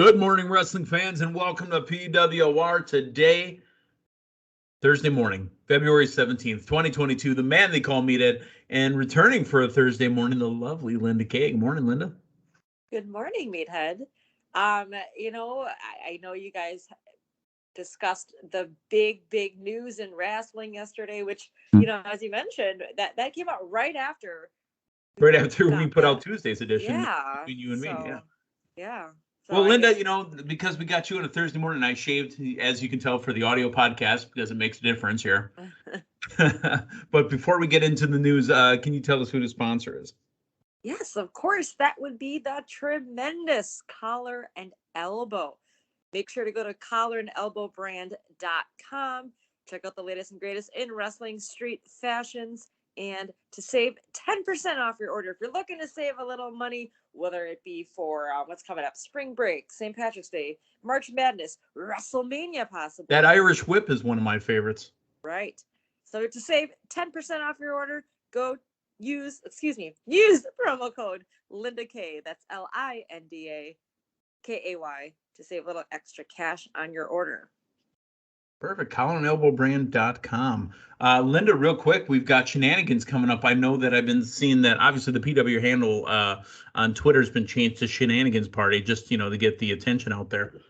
Good morning, wrestling fans, and welcome to PWR today, Thursday morning, February 17th, 2022. The man they call Meathead, and returning for a Thursday morning, the lovely Linda Kay. Good morning, Linda. Good morning, Meathead. I know you guys discussed the big news in wrestling yesterday, which, as you mentioned, that came out right after we put out Tuesday's edition. Yeah. Between you and me. Yeah. So well, Linda, because we got you on a Thursday morning, I shaved, as you can tell, for the audio podcast because it makes a difference here. But before we get into the news, can you tell us who the sponsor is? Yes, of course. That would be the tremendous Collar and Elbow. Make sure to go to collarandelbowbrand.com. Check out the latest and greatest in wrestling street fashions. And to save 10% off your order, if you're looking to save a little money, whether it be for what's coming up, spring break, St. Patrick's Day, March Madness, WrestleMania possibly. That Irish whip is one of my favorites. Right. So to save 10% off your order, use the promo code Linda K. That's LINDAKAY to save a little extra cash on your order. Perfect. collarandelbowbrand.com. Linda, real quick, we've got Shenanigans coming up. I know that I've been seeing that, obviously, the PWR handle on Twitter has been changed to Shenanigans Party, just, to get the attention out there.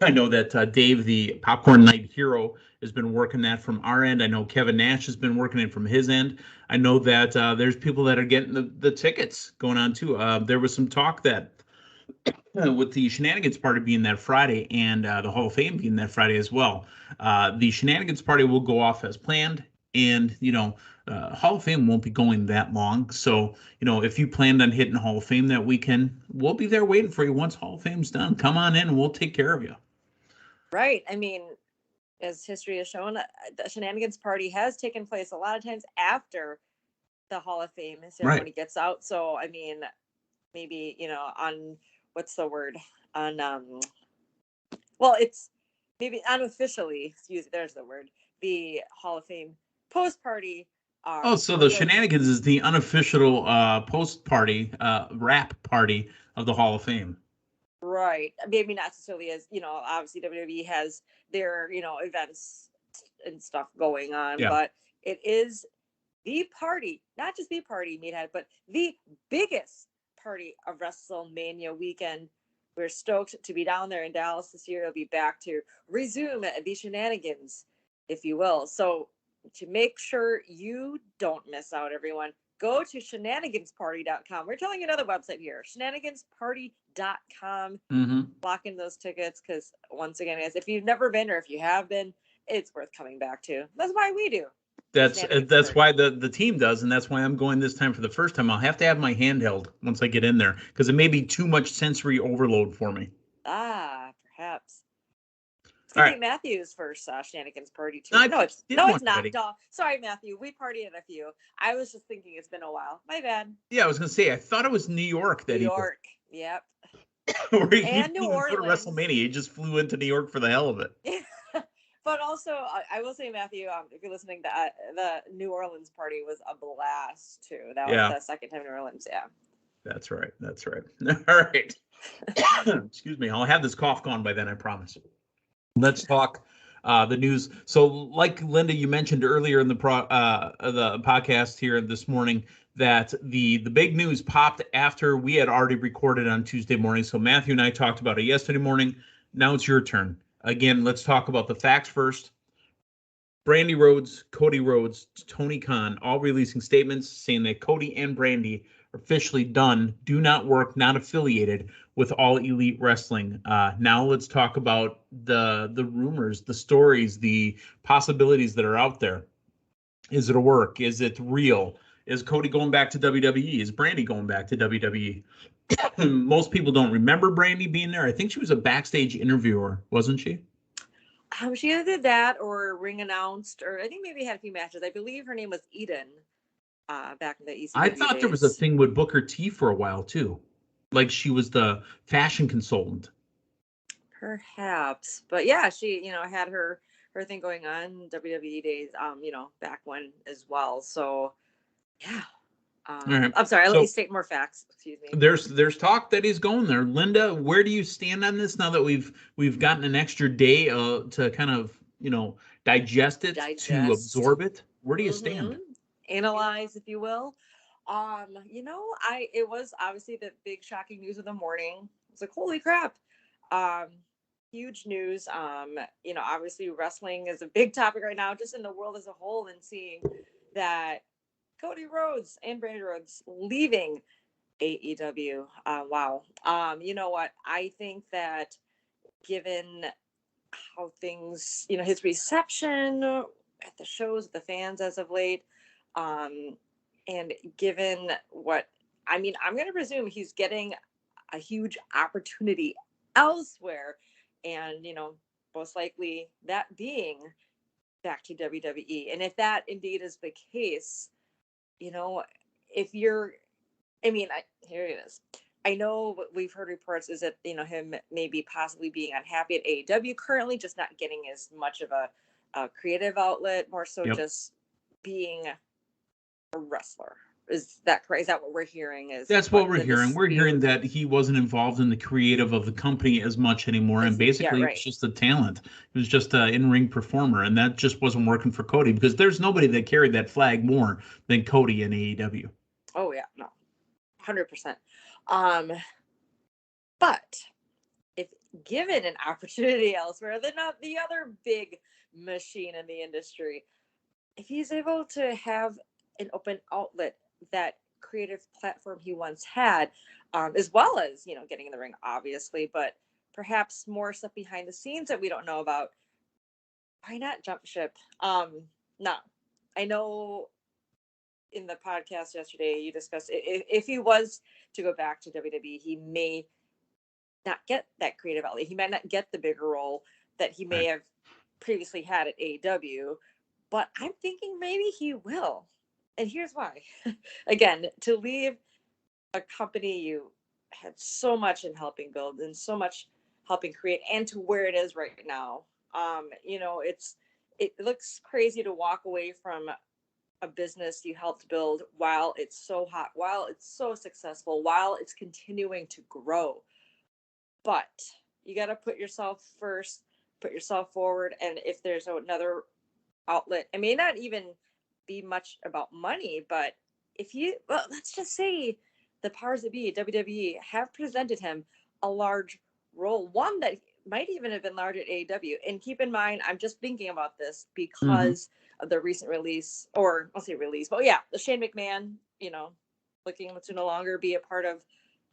I know that Dave, the Popcorn Night Hero, has been working that from our end. I know Kevin Nash has been working it from his end. I know that there's people that are getting the tickets going on, too. There was some talk that with the Shenanigans Party being that Friday and the Hall of Fame being that Friday as well, the Shenanigans Party will go off as planned, and Hall of Fame won't be going that long. So if you planned on hitting Hall of Fame that weekend, we'll be there waiting for you once Hall of Fame's done. Come on in and we'll take care of you. Right. I mean, as history has shown, the Shenanigans Party has taken place a lot of times after the Hall of Fame ceremony gets out. So I mean, maybe on what's the word on it's maybe unofficially, there's the word, the Hall of Fame post party. So the Shenanigans is the unofficial post party rap party of the Hall of Fame. Right. Maybe not necessarily as, obviously WWE has their, events and stuff going on, but it is the party, not just the party, Meathead, but the biggest party of WrestleMania weekend. We're stoked to be down there in Dallas this year. It'll be back to resume the shenanigans, if you will. So to make sure you don't miss out, everyone, go to shenanigansparty.com. We're telling you another website here, shenanigansparty.com. Lock in those tickets because, once again, guys, if you've never been or if you have been, it's worth coming back to. That's why we do. That's why the team does, and that's why I'm going this time for the first time. I'll have to have my handheld once I get in there because it may be too much sensory overload for me. Perhaps. It's gonna be Matthew's first Shenanigans Party too. No, it's not. Sorry, Matthew. We partied at a few. I was just thinking it's been a while. My bad. Yeah, I was gonna say I thought it was New York that New York. Yep. And New Orleans. Go to WrestleMania. He just flew into New York for the hell of it. But also, I will say, Matthew, if you're listening, the New Orleans party was a blast too. That was the second time in New Orleans. Yeah. That's right. All right. Excuse me. I'll have this cough gone by then, I promise. Let's talk the news. So, like Linda, you mentioned earlier in the podcast here this morning that the big news popped after we had already recorded on Tuesday morning. So Matthew and I talked about it yesterday morning. Now it's your turn. Again, let's talk about the facts first. Brandi Rhodes, Cody Rhodes, Tony Khan, all releasing statements saying that Cody and Brandi are officially done, do not work, not affiliated with All Elite Wrestling. Now let's talk about the rumors, the stories, the possibilities that are out there. Is it a work? Is it real? Is Cody going back to WWE? Is Brandi going back to WWE? Most people don't remember Brandi being there. I think she was a backstage interviewer, wasn't she? She either did that or ring announced, or I think maybe had a few matches. I believe her name was Eden back in the ECW I thought days. There was a thing with Booker T for a while, too. Like she was the fashion consultant. Perhaps. But yeah, she, had her thing going on WWE days, back when as well. So, yeah. right. I'm sorry, let me state more facts. Excuse me. There's talk that he's going there. Linda, where do you stand on this now that we've gotten an extra day to kind of, digest it, to absorb it? Where do you stand? Analyze, if you will. It was obviously the big shocking news of the morning. It's like, holy crap. Huge news. Obviously wrestling is a big topic right now, just in the world as a whole, and seeing that Cody Rhodes and Brandi Rhodes leaving AEW. Wow. You know what? I think that given how things, his reception at the shows, the fans as of late, and given what, I'm going to presume he's getting a huge opportunity elsewhere, and, most likely that being back to WWE. And if that indeed is the case, if you're, here it is. I know what we've heard reports is that, him maybe possibly being unhappy at AEW currently, just not getting as much of a creative outlet, more so just being a wrestler. Is that correct? Is that what we're hearing? That's what we're hearing. We're hearing that he wasn't involved in the creative of the company as much anymore, and basically it was just a talent. He was just an in-ring performer, and that just wasn't working for Cody, because there's nobody that carried that flag more than Cody in AEW. Oh yeah, no, 100%. But if given an opportunity elsewhere, then not the other big machine in the industry, if he's able to have an open outlet, that creative platform he once had, as well as, getting in the ring, obviously, but perhaps more stuff behind the scenes that we don't know about, why not jump ship? No, I know in the podcast yesterday you discussed if he was to go back to WWE, he may not get that creative outlet. He might not get the bigger role that he may have previously had at AEW, but I'm thinking maybe he will. And here's why. Again, to leave a company you had so much in helping build and so much helping create, and to where it is right now, it looks crazy to walk away from a business you helped build while it's so hot, while it's so successful, while it's continuing to grow. But you got to put yourself first, put yourself forward. And if there's another outlet, it may not even be much about money, but let's just say the powers that be, WWE, have presented him a large role, one that might even have been large at AEW. And keep in mind, I'm just thinking about this because of the recent release, or I'll say release, but yeah, the Shane McMahon, looking to no longer be a part of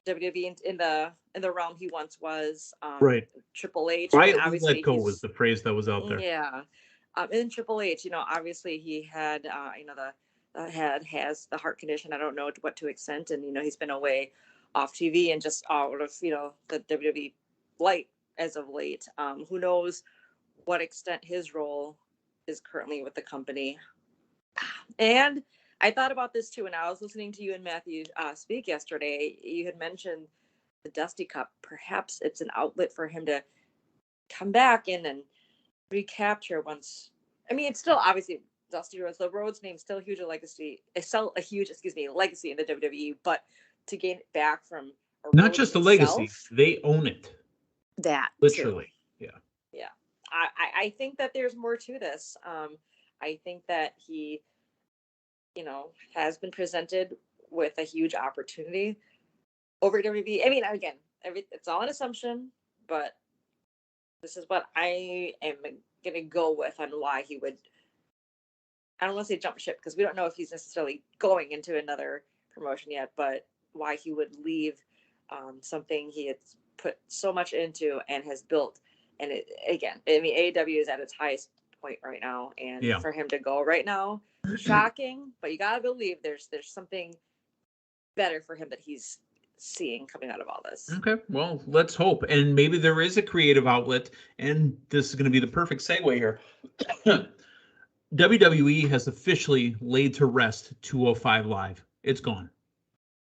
WWE in the realm he once was. Right. Triple H. Quietly let go was the phrase that was out there. Yeah. In Triple H, obviously he had, has the heart condition. I don't know to what to extent, and he's been away off TV and just out of the WWE light as of late. Who knows what extent his role is currently with the company. And I thought about this too when I was listening to you and Matthew speak yesterday. You had mentioned the Dusty Cup. Perhaps it's an outlet for him to come back in and recapture once. It's still obviously Dusty Rhodes. The Rhodes name still huge legacy. It's still a huge, legacy in the WWE. But to gain it back from not just a legacy, they own it. That literally, too. Yeah. I think that there's more to this. I think that he, has been presented with a huge opportunity over WWE. Again, it's all an assumption, but this is what I am going to go with on why he would, I don't want to say jump ship, because we don't know if he's necessarily going into another promotion yet, but why he would leave something he had put so much into and has built. And AEW is at its highest point right now. And for him to go right now, shocking, but you got to believe there's something better for him that he's seeing coming out of all this. Okay, well, let's hope. And maybe there is a creative outlet, and this is going to be the perfect segue here. WWE has officially laid to rest 205 Live. It's gone.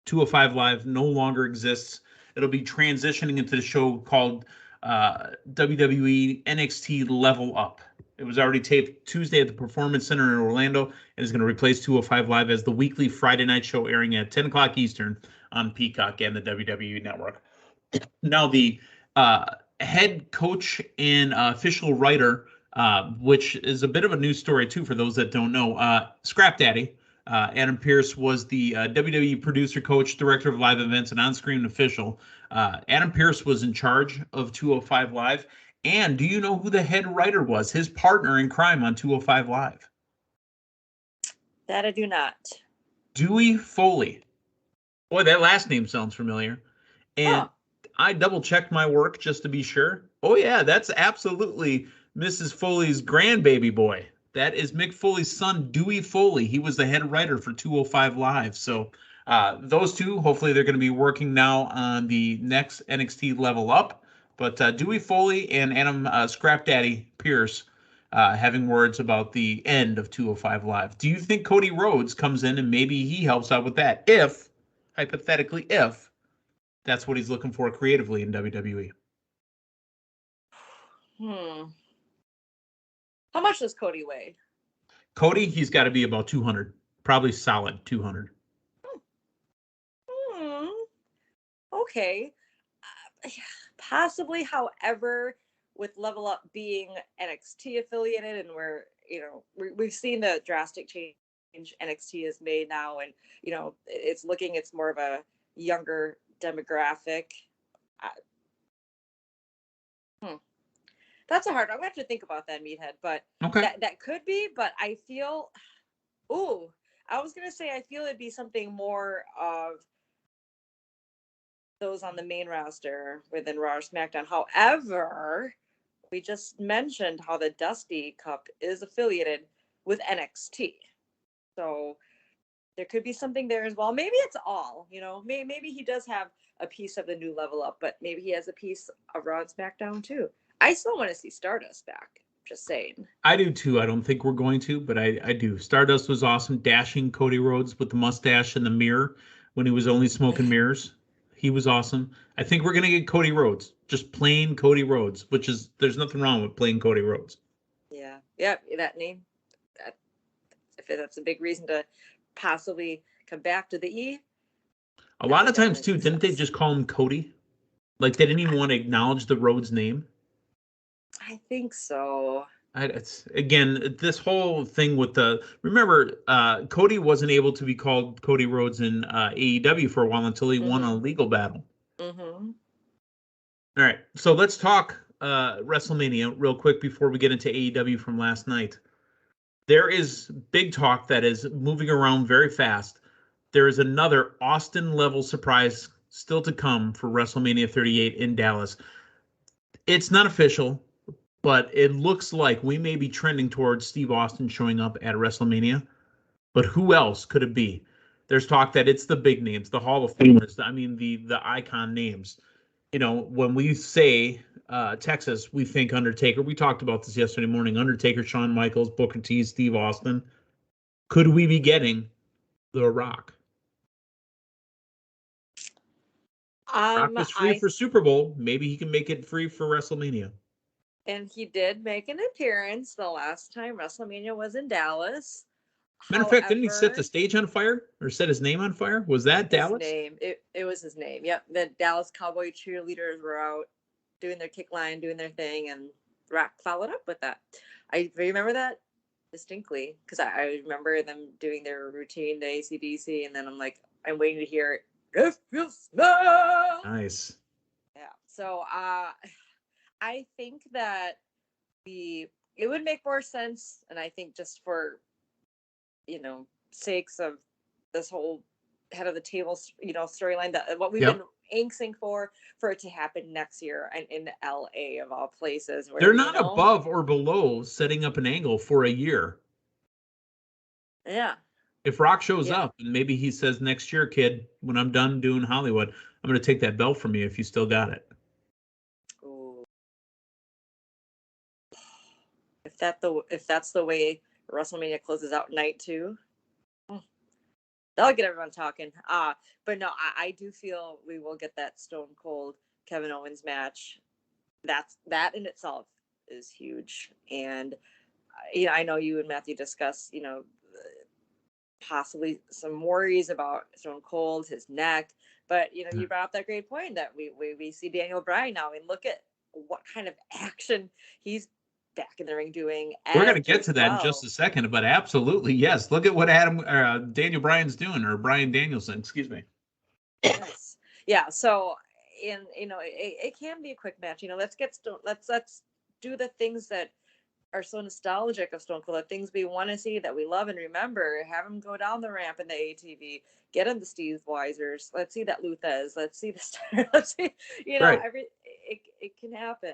205 Live no longer exists. It'll be transitioning into the show called WWE NXT Level Up. It was already taped Tuesday at the Performance Center in Orlando and is going to replace 205 Live as the weekly Friday night show airing at 10 o'clock Eastern on Peacock and the WWE Network. Now, the head coach and official writer, which is a bit of a news story, too, for those that don't know, Scrap Daddy, Adam Pearce was the WWE producer, coach, director of live events, and on-screen official. Adam Pearce was in charge of 205 Live. And do you know who the head writer was? His partner in crime on 205 Live. That I do not. Dewey Foley. Boy, that last name sounds familiar. And I double-checked my work just to be sure. Oh, yeah, that's absolutely Mrs. Foley's grandbaby boy. That is Mick Foley's son, Dewey Foley. He was the head writer for 205 Live. So those two, hopefully they're going to be working now on the next NXT Level Up. But Dewey Foley and Adam Scrap Daddy Pearce having words about the end of 205 Live. Do you think Cody Rhodes comes in and maybe he helps out with that? If, hypothetically, if that's what he's looking for creatively in WWE. How much does Cody weigh? Cody, he's got to be about 200. Probably solid 200. Okay. Possibly, however, with Level Up being NXT affiliated, and we've seen the drastic change NXT has made now, and it's more of a younger demographic. That's a hard. I'm gonna have to think about that, Meathead, but that could be. But I feel, I was gonna say I feel it'd be something more of those on the main roster within Raw or SmackDown. However, we just mentioned how the Dusty Cup is affiliated with NXT. So there could be something there as well. Maybe it's all, maybe he does have a piece of the new Level Up, but maybe he has a piece of Raw and SmackDown too. I still want to see Stardust back. Just saying. I do too. I don't think we're going to, but I do. Stardust was awesome. Dashing Cody Rhodes with the mustache and the mirror when he was only smoking mirrors. He was awesome. I think we're going to get Cody Rhodes, just plain Cody Rhodes, there's nothing wrong with plain Cody Rhodes. Yeah. That name, if that's a big reason to possibly come back to the E. A lot of times too, didn't they just call him Cody? Like they didn't even want to acknowledge the Rhodes name. I think so. It's again this whole thing with remember Cody wasn't able to be called Cody Rhodes in AEW for a while until he won a legal battle. All right, so let's talk WrestleMania real quick before we get into AEW from last night. There is big talk that is moving around very fast. There is another Austin level surprise still to come for WrestleMania 38 in Dallas. It's not official, but it looks like we may be trending towards Steve Austin showing up at WrestleMania. But who else could it be? There's talk that it's the big names, the Hall of Famers. I mean, the icon names. When we say Texas, we think Undertaker. We talked about this yesterday morning. Undertaker, Shawn Michaels, Booker T, Steve Austin. Could we be getting The Rock? Rock was free for Super Bowl. Maybe he can make it free for WrestleMania. And he did make an appearance the last time WrestleMania was in Dallas. Matter of fact, didn't he set the stage on fire or set his name on fire? Was that Dallas? His name. It was his name. Yep. The Dallas Cowboy cheerleaders were out doing their kick line, doing their thing, and Rock followed up with that. I remember that distinctly because I remember them doing their routine to AC/DC, and then I'm waiting to hear "If You Smell." Nice. Yeah. So I think that it would make more sense, and I think just for sakes of this whole head of the table storyline, that what we've been anxing for it to happen next year and in LA of all places. Where, they're not above or below setting up an angle for a year. Yeah. If Rock shows up and maybe he says next year, kid, when I'm done doing Hollywood, I'm going to take that belt from you if you still got it. Ooh. If that's the way WrestleMania closes out night 2, that'll get everyone talking. But no, I do feel we will get that Stone Cold Kevin Owens match. That in itself is huge, and I know you and Matthew discussed, possibly some worries about Stone Cold, his neck, but you brought up that great point that we see Daniel Bryan now, and look at what kind of action he's back in the ring doing. We're going to get to that in just a second, but absolutely, yes. Look at what Daniel Bryan's doing, or Bryan Danielson, excuse me. Yes. Yeah. So, it can be a quick match. Let's do the things that are so nostalgic of Stone Cold, the things we want to see, that we love and remember. Have him go down the ramp in the ATV, get him the Steve Weisers. Let's see that Luthez. Let's see the let's see, right. It can happen.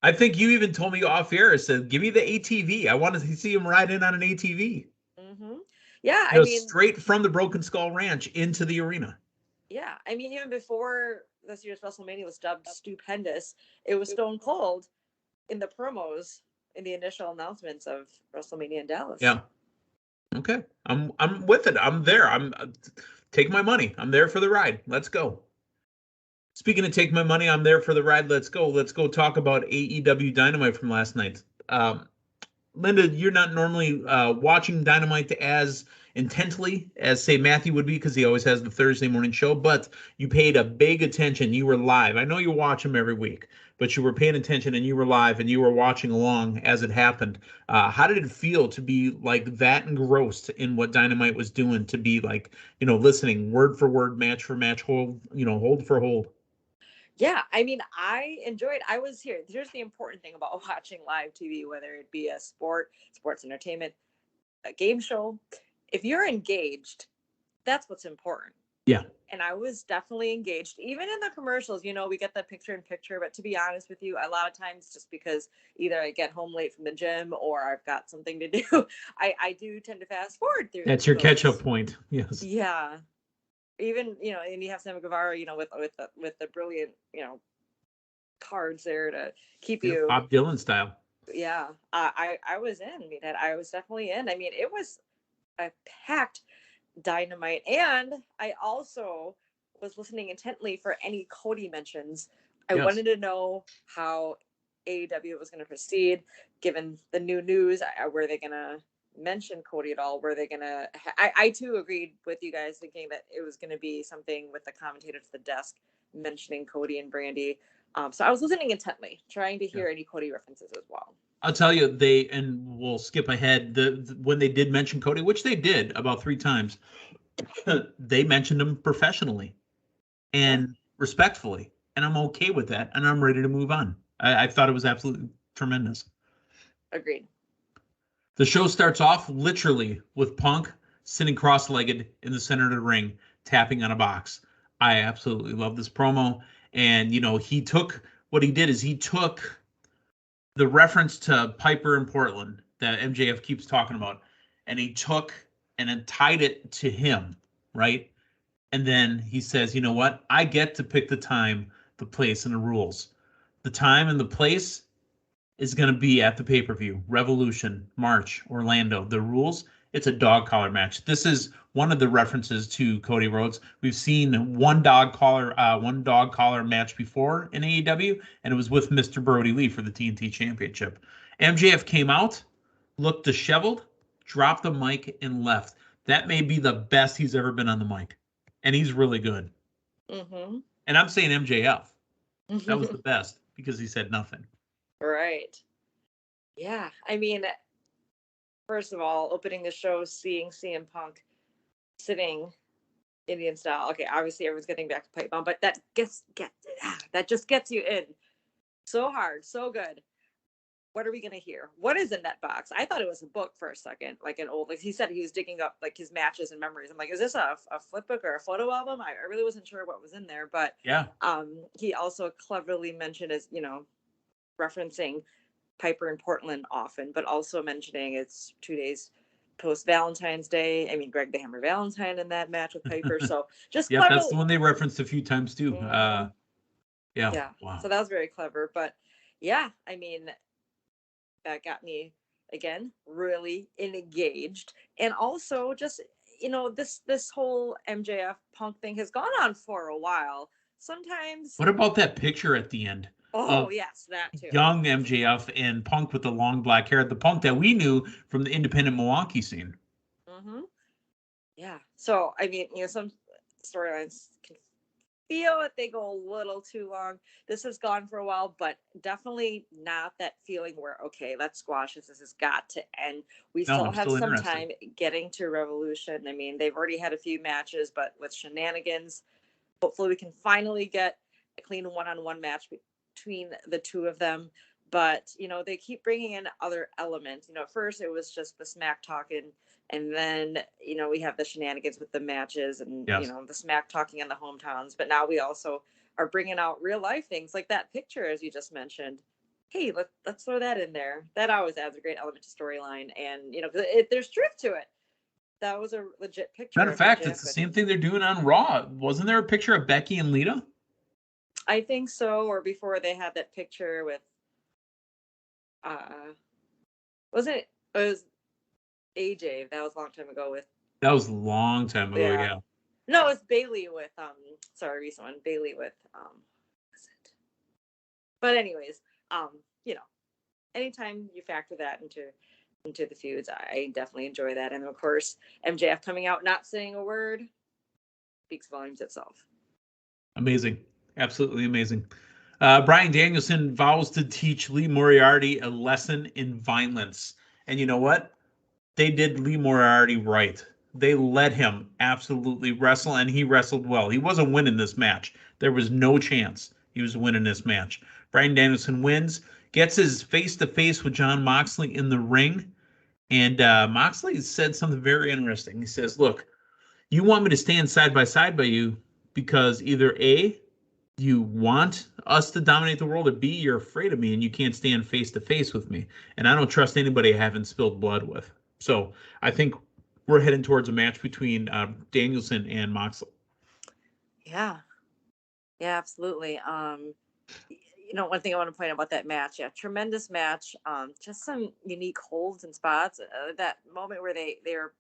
I think you even told me off air, said, give me the ATV. I want to see him ride in on an ATV. Mm-hmm. Yeah. Straight from the Broken Skull Ranch into the arena. Yeah. Even before this year's WrestleMania was dubbed stupendous, it was Stone Cold in the promos, in the initial announcements of WrestleMania in Dallas. Yeah. Okay. I'm with it. I'm there. Take my money. I'm there for the ride. Let's go. Speaking of take my money, I'm there for the ride. Let's go. Let's go talk about AEW Dynamite from last night. Linda, you're not normally watching Dynamite as intently as, say, Matthew would be, because he always has the Thursday morning show, but you paid a big attention. You were live. I know you watch him every week, but you were paying attention, and you were live, and you were watching along as it happened. How did it feel to be like that engrossed in what Dynamite was doing, to be like, listening word for word, match for match, hold for hold? Yeah, I enjoyed. I was here. Here's the important thing about watching live TV, whether it be a sports entertainment, a game show. If you're engaged, that's what's important. Yeah. And I was definitely engaged. Even in the commercials, we get the picture in picture. But to be honest with you, a lot of times, just because either I get home late from the gym or I've got something to do, I do tend to fast forward through. That's your catch-up point. Yes. Yeah. Even, and you have Sammy Guevara, with the brilliant, cards there to keep you Bob Dylan style. Yeah. I was in Meathead. I was definitely in. It was a packed Dynamite. And I also was listening intently for any Cody mentions. I wanted to know how AEW was going to proceed, given the new news. Were they going to mention Cody at all? Were they gonna I too agreed with you guys, thinking that it was going to be something with the commentator to the desk mentioning Cody and Brandi. So I was listening intently, trying to hear any Cody references as well. I'll tell you, and we'll skip ahead, when they did mention Cody, which they did about 3 times, they mentioned him professionally and respectfully, and I'm okay with that, and I'm ready to move on. I thought it was absolutely tremendous. Agreed. The show starts off literally with Punk sitting cross-legged in the center of the ring, tapping on a box. I absolutely love this promo. And, he took the reference to Piper in Portland that MJF keeps talking about, and he took and then tied it to him, right? And then he says, you know what? I get to pick the time, the place, and the rules. The time and the place is going to be at the pay-per-view. Revolution, March, Orlando. The rules, it's a dog collar match. This is one of the references to Cody Rhodes. We've seen one dog collar match before in AEW, and it was with Mr. Brody Lee for the TNT Championship. MJF came out, looked disheveled, dropped the mic, and left. That may be the best he's ever been on the mic, and he's really good. Mm-hmm. And I'm saying MJF. That was the best because he said nothing. Right. Yeah. First of all, opening the show, seeing CM Punk sitting Indian style. Okay, obviously everyone's getting back to pipe bomb, but that just gets you in so hard, so good. What are we gonna hear? What is in that box? I thought it was a book for a second, like he said he was digging up like his matches and memories. I'm like, is this a flip book or a photo album? I really wasn't sure what was in there, but yeah. He also cleverly mentioned as referencing Piper in Portland often, but also mentioning it's 2 days post Valentine's Day. Greg the Hammer Valentine in that match with Piper. So just yeah, that's the one they referenced a few times too. Mm-hmm. Yeah. Wow. So that was very clever. But yeah, that got me again really engaged, and also just this whole MJF Punk thing has gone on for a while. Sometimes. What about that picture at the end Oh, yes, that too. Young MJF and Punk with the long black hair, the Punk that we knew from the independent Milwaukee scene. Mm-hmm. Yeah. So, I mean, some storylines can feel that they go a little too long. This has gone for a while, but definitely not that feeling where, okay, let's squash this. This has got to end. We No, still I'm have still some interested. time getting to Revolution. I mean, they've already had a few matches, but with Shenanigans, hopefully we can finally get a clean one-on-one match between the two of them. But, they keep bringing in other elements. At first it was just the smack talking, and then, we have the shenanigans with the matches and, Yes. the smack talking in the hometowns. But now we also are bringing out real life things like that picture, as you just mentioned. Hey, let's throw that in there. That always adds a great element to storyline. And, there's truth to it. That was a legit picture. Matter of fact, it's the same thing they're doing on Raw. Wasn't there a picture of Becky and Lita? I think so. Or before they had that picture with, wasn't it? It was AJ. That was a long time ago with. That was a long time ago, yeah. No, it's Bailey with sorry, recent one. Bailey with what's it? But anyways, anytime you factor that into the feuds, I definitely enjoy that. And of course, MJF coming out not saying a word speaks volumes itself. Amazing. Absolutely amazing. Bryan Danielson vows to teach Lee Moriarty a lesson in violence. And you know what? They did Lee Moriarty right. They let him absolutely wrestle, and he wrestled well. He wasn't winning this match. There was no chance he was winning this match. Bryan Danielson wins, gets his face-to-face with Jon Moxley in the ring, and Moxley said something very interesting. He says, look, you want me to stand side by side by you because either A, you want us to dominate the world, or B, you're afraid of me and you can't stand face to face with me. And I don't trust anybody I haven't spilled blood with. So I think we're heading towards a match between Danielson and Moxley. Yeah, absolutely. One thing I want to point out about that match, tremendous match. Just some unique holds and spots. That moment where they're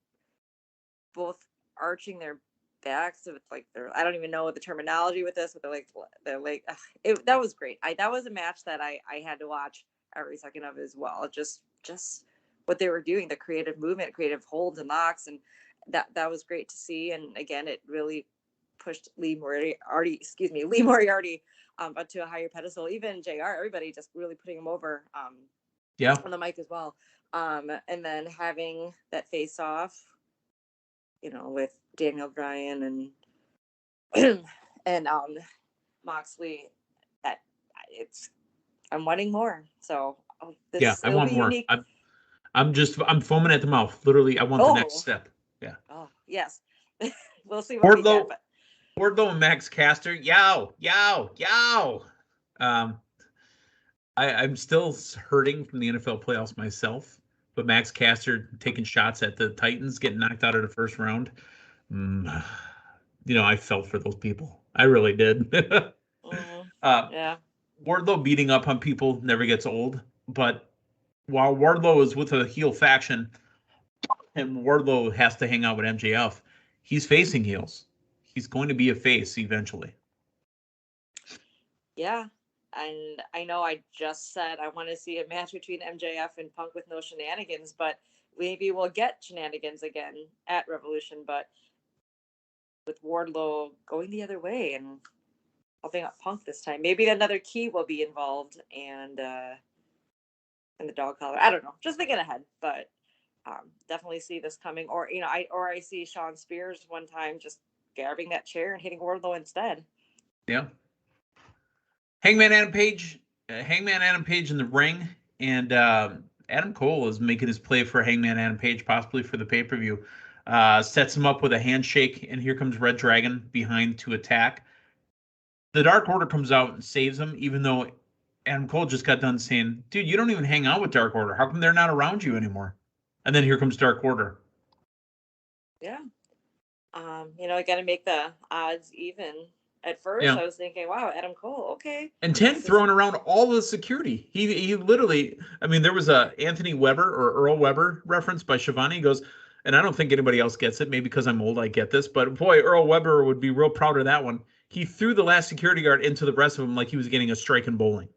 both arching their backs with I don't even know the terminology with this, but that was great. That was a match that I had to watch every second of as well. Just what they were doing, the creative movement, creative holds and locks, and that was great to see. And again, it really pushed Lee Moriarty onto a higher pedestal. Even JR, everybody just really putting him over on the mic as well. And then having that face off, with Daniel Bryan and Moxley, that I'm wanting more. So I want more. Unique. I'm foaming at the mouth. Literally, I want the next step. Yeah. Oh yes. We'll see what we get. Wardlow and Max Caster. Yow. I'm still hurting from the NFL playoffs myself, but Max Caster taking shots at the Titans, getting knocked out of the first round. I felt for those people. I really did. Yeah. Wardlow beating up on people never gets old, but while Wardlow is with a heel faction and Wardlow has to hang out with MJF, he's facing heels. He's going to be a face eventually. Yeah. And I know I just said I want to see a match between MJF and Punk with no shenanigans, but maybe we'll get shenanigans again at Revolution, but with Wardlow going the other way and helping out Punk this time, maybe another key will be involved and the dog collar. I don't know. Just thinking ahead, but definitely see this coming. Or I see Sean Spears one time just grabbing that chair and hitting Wardlow instead. Yeah. Hangman Adam Page in the ring, and Adam Cole is making his play for Hangman Adam Page, possibly for the pay-per-view. Sets him up with a handshake, and here comes Red Dragon behind to attack. The Dark Order comes out and saves him, even though Adam Cole just got done saying, dude, you don't even hang out with Dark Order. How come they're not around you anymore? And then here comes Dark Order. Yeah. I got to make the odds even. At first, I was thinking, wow, Adam Cole, okay. And 10 throwing around all the security. He literally, there was a Anthony Weber or Earl Weber reference by Shivani. He goes, and I don't think anybody else gets it. Maybe because I'm old, I get this. But boy, Earl Weber would be real proud of that one. He threw the last security guard into the rest of them like he was getting a strike in bowling.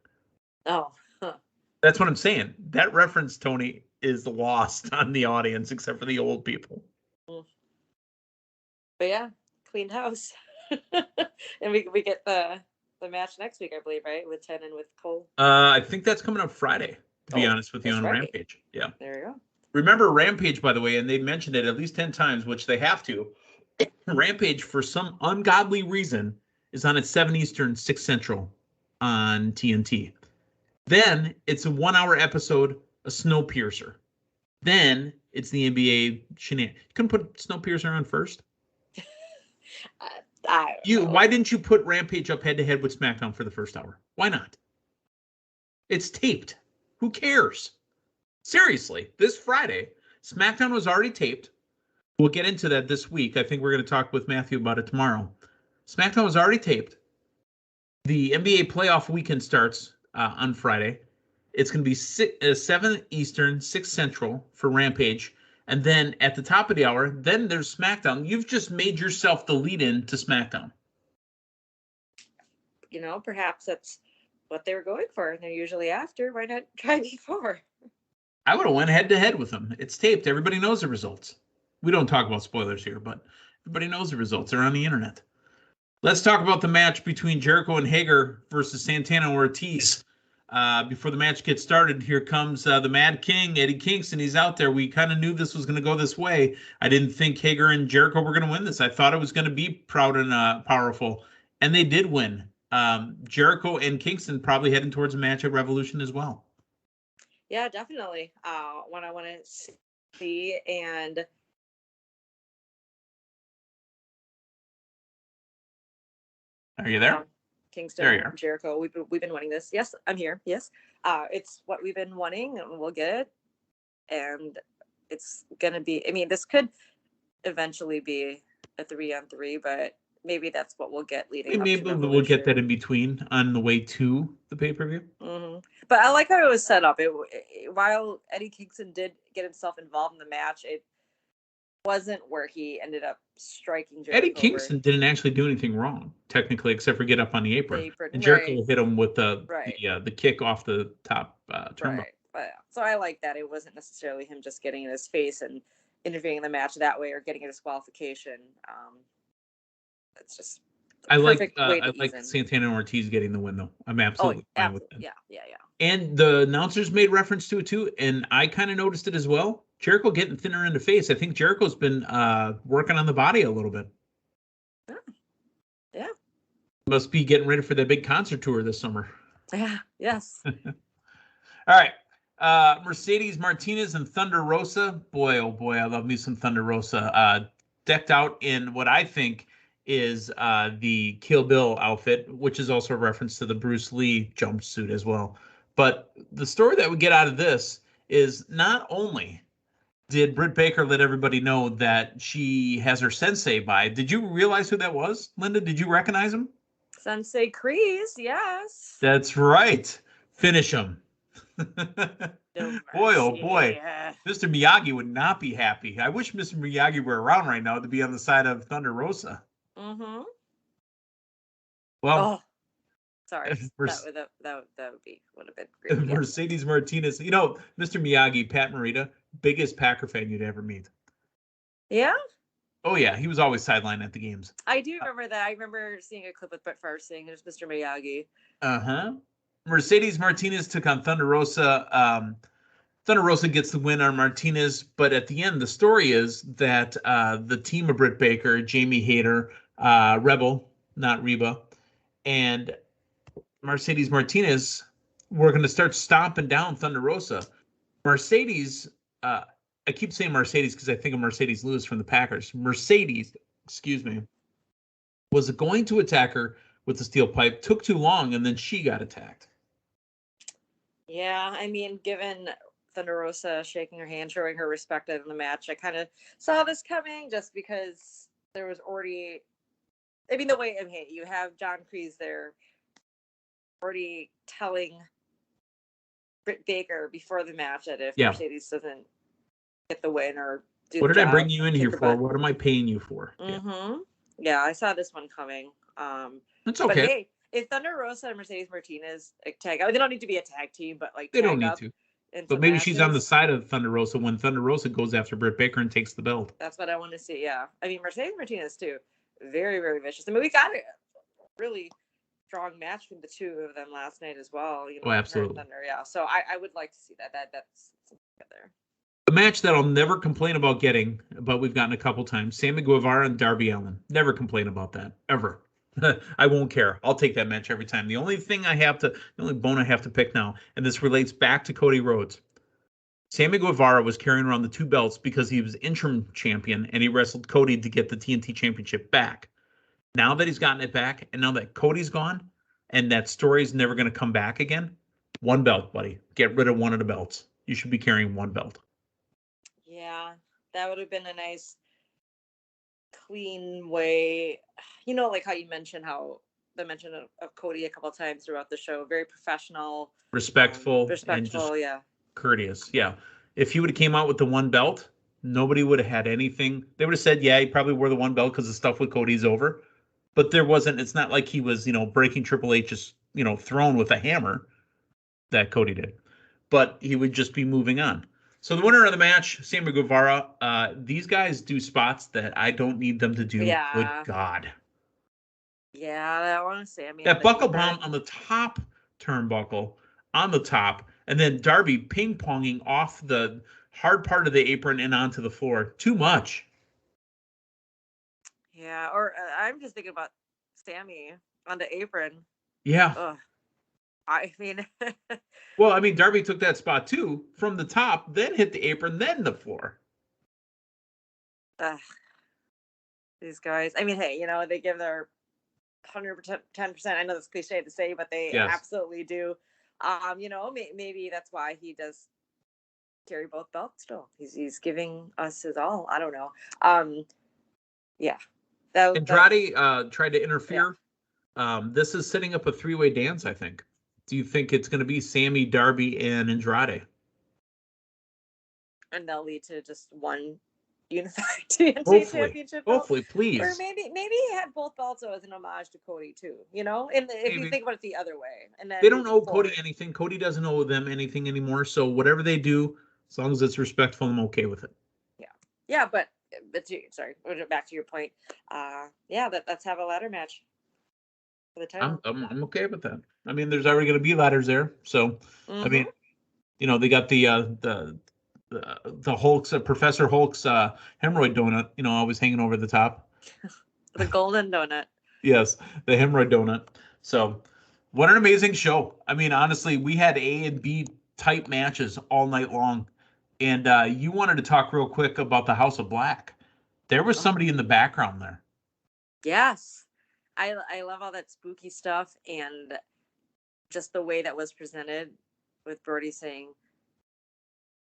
Oh, huh. That's what I'm saying. That reference, Tony, is lost on the audience, except for the old people. But yeah, cleaned house. And we get the match next week, I believe, right? With Ten and with Cole. I think that's coming up Friday, to be honest with you, on right. Rampage. Yeah. There you go. Remember Rampage, by the way, and they mentioned it at least 10 times, which they have to. Rampage, for some ungodly reason, is on at 7 Eastern, 6 Central on TNT. Then it's a 1-hour episode, a Snowpiercer. Then it's the NBA Shenanigans. You couldn't put Snowpiercer on first? Why didn't you put Rampage up head-to-head with SmackDown for the first hour? Why not? It's taped. Who cares? Seriously, this Friday, SmackDown was already taped. We'll get into that this week. I think we're going to talk with Matthew about it tomorrow. SmackDown was already taped. The NBA playoff weekend starts on Friday. It's going to be 7 Eastern, 6 Central for Rampage. And then at the top of the hour, then there's SmackDown. You've just made yourself the lead-in to SmackDown. Perhaps that's what they were going for. They're usually after. Why not try before? I would have went head-to-head with them. It's taped. Everybody knows the results. We don't talk about spoilers here, but everybody knows the results. They're on the internet. Let's talk about the match between Jericho and Hager versus Santana and Ortiz. Before the match gets started, here comes the Mad King, Eddie Kingston. He's out there. We kind of knew this was going to go this way. I didn't think Hager and Jericho were going to win this. I thought it was going to be proud and powerful, and they did win. Jericho and Kingston probably heading towards a match at Revolution as well. Yeah, definitely. One I want to see, and are you there? Kingston and Jericho. We've been wanting this. Yes, I'm here. Yes, it's what we've been wanting, and we'll get it. And it's gonna be. I mean, this could eventually be a 3-on-3, but maybe that's what we'll get leading. Maybe we'll get that in between on the way to the pay-per-view. Mm-hmm. But I like how it was set up. While Eddie Kingston did get himself involved in the match, it wasn't where he ended up striking Jericho. Eddie Kingston didn't actually do anything wrong, technically, except for get up on the apron. And Jericho hit him with the kick off the top turnbuckle. Right. But, so I like that. It wasn't necessarily him just getting in his face and interfering in the match that way or getting a disqualification. It's just I like Santana and Ortiz getting the win, though. I'm absolutely fine with that. Yeah. And the announcers made reference to it, too, and I kind of noticed it as well. Jericho getting thinner in the face. I think Jericho's been working on the body a little bit. Yeah. Must be getting ready for the big concert tour this summer. Yeah, yes. All right. Mercedes Martinez and Thunder Rosa. Boy, oh boy, I love me some Thunder Rosa. Decked out in what I think is the Kill Bill outfit, which is also a reference to the Bruce Lee jumpsuit as well. But the story that we get out of this is not only did Britt Baker let everybody know that she has her sensei by. Did you realize who that was, Linda? Did you recognize him? Sensei Kreese, yes. That's right. Finish him. Boy, oh boy. Yeah. Mr. Miyagi would not be happy. I wish Mr. Miyagi were around right now to be on the side of Thunder Rosa. Mm-hmm. Well, sorry. That would have been great. Mercedes Martinez. Mr. Miyagi, Pat Morita, biggest Packer fan you'd ever meet. Yeah? Oh, yeah. He was always sidelined at the games. I do remember that. I remember seeing a clip with Brett Favre saying there's Mr. Miyagi. Uh-huh. Mercedes Martinez took on Thunder Rosa. Thunder Rosa gets the win on Martinez, but at the end, the story is that the team of Britt Baker, Jamie Hayter, Rebel, not Reba, and Mercedes Martinez were going to start stomping down Thunder Rosa. Mercedes, I keep saying Mercedes because I think of Mercedes Lewis from the Packers. Mercedes, was going to attack her with the steel pipe, took too long, and then she got attacked. Yeah, I mean, given Thunder Rosa shaking her hand, showing her respect in the match, I kind of saw this coming just because there was already, you have John Kreese there already telling Britt Baker before the match that if Mercedes doesn't get the win or do what did I bring you in here for? What am I paying you for? Mm-hmm. Yeah, I saw this one coming. That's okay. But hey, if Thunder Rosa and Mercedes Martinez tag, they don't need to be a tag team, but like they don't need to. But maybe she's on the side of Thunder Rosa when Thunder Rosa goes after Britt Baker and takes the belt. That's what I want to see. Yeah, I mean Mercedes Martinez too, very very vicious. I mean we got a really strong match from the two of them last night as well. You know, absolutely. Thunder, yeah. So I would like to see that. That's together. A match that I'll never complain about getting, but we've gotten a couple times. Sammy Guevara and Darby Allin. Never complain about that ever. I won't care. I'll take that match every time. The only bone I have to pick now, and this relates back to Cody Rhodes. Sammy Guevara was carrying around the two belts because he was interim champion and he wrestled Cody to get the TNT championship back. Now that he's gotten it back, and now that Cody's gone, and that story's never going to come back again, one belt, buddy. Get rid of one of the belts. You should be carrying one belt. Yeah, that would have been a nice, clean way. You know, like how you mentioned the mention of Cody a couple of times throughout the show. Very professional. Respectful, and just yeah. Courteous, yeah. If he would have came out with the one belt, nobody would have had anything. They would have said, yeah, he probably wore the one belt because the stuff with Cody's over. But it's not like he was, breaking Triple H's, throne with a hammer that Cody did. But he would just be moving on. So the winner of the match, Sammy Guevara, these guys do spots that I don't need them to do. Yeah. Good God. Yeah, I want to say. I mean, that buckle bomb on the top turnbuckle, on the top, and then Darby ping-ponging off the hard part of the apron and onto the floor. Too much. Yeah, or I'm just thinking about Sammy on the apron. Yeah. Ugh. I mean. Well, I mean, Darby took that spot too, from the top, then hit the apron, then the floor. These guys. I mean, hey, they give their 110%. I know that's cliche to say, but they absolutely do. Maybe that's why he does carry both belts still. He's giving us his all. I don't know. Yeah. Andrade tried to interfere. Yeah. This is setting up a three-way dance, I think. Do you think it's going to be Sammy, Darby, and Andrade? And they'll lead to just one unified TNT championship. Hopefully, please. Or maybe he had both belts as an homage to Cody too. If you think about it the other way, and then they don't owe Cody anything. Cody doesn't owe them anything anymore. So whatever they do, as long as it's respectful, I'm okay with it. Yeah, but sorry, back to your point. Let's have a ladder match for the title. I'm okay with that. I mean, there's already going to be ladders there, so I mean, they got the Hulk's Professor Hulk's hemorrhoid donut, always hanging over the top. The golden donut. Yes, the hemorrhoid donut. So, what an amazing show! I mean, honestly, we had A and B type matches all night long, and you wanted to talk real quick about the House of Black. There was somebody in the background there. Yes, I love all that spooky stuff and just the way that was presented with Brody saying,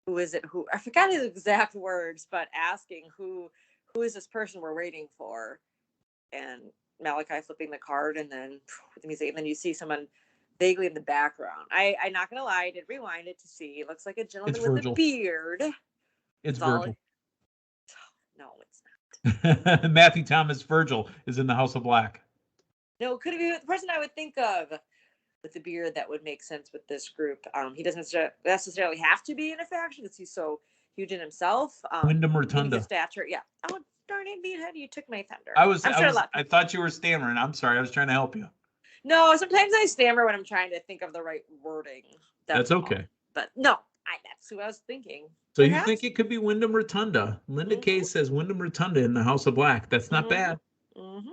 who is it? Who I forgot his exact words, but asking who is this person we're waiting for, and Malachi flipping the card, and then the music, and then you see someone vaguely in the background. I'm not gonna lie, I did rewind it to see. It looks like a gentleman with a beard. It's Virgil. No, it's not. Matthew Thomas Virgil is in the House of Black. No, could it be the person I would think of with the beard that would make sense with this group? He doesn't necessarily have to be in a faction because he's so huge in himself. Wyndham Rotunda. His stature, yeah. Oh, darn it, Meathead, you took my thunder. I thought you were stammering. I'm sorry. I was trying to help you. No, sometimes I stammer when I'm trying to think of the right wording. That's okay. But no, that's who I was thinking. So perhaps? You think it could be Wyndham Rotunda? Linda K says Wyndham Rotunda in the House of Black. That's not bad. Mm-hmm.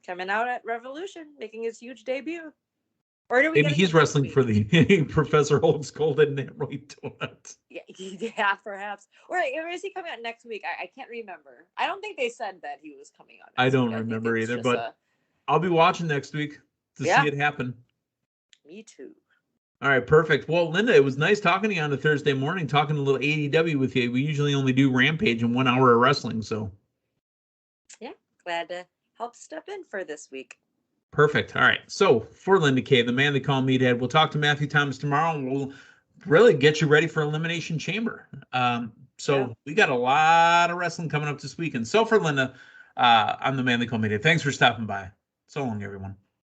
Coming out at Revolution, making his huge debut. Or do we maybe he's wrestling for the Professor Hulk's Golden Hemorrhoid Donut. Yeah, perhaps. Or is he coming out next week? I can't remember. I don't think they said that he was coming out next week. I don't remember either, but I'll be watching next week to see it happen. Me too. All right, perfect. Well, Linda, it was nice talking to you on a Thursday morning, talking a little AEW with you. We usually only do Rampage and 1 hour of wrestling, so. Yeah, glad to help step in for this week. Perfect. All right. So for Linda K, the man they call Meathead, we'll talk to Matthew Thomas tomorrow, and we'll really get you ready for Elimination Chamber. We got a lot of wrestling coming up this weekend. So for Linda, I'm the man they call Meathead. Thanks for stopping by. So long, everyone.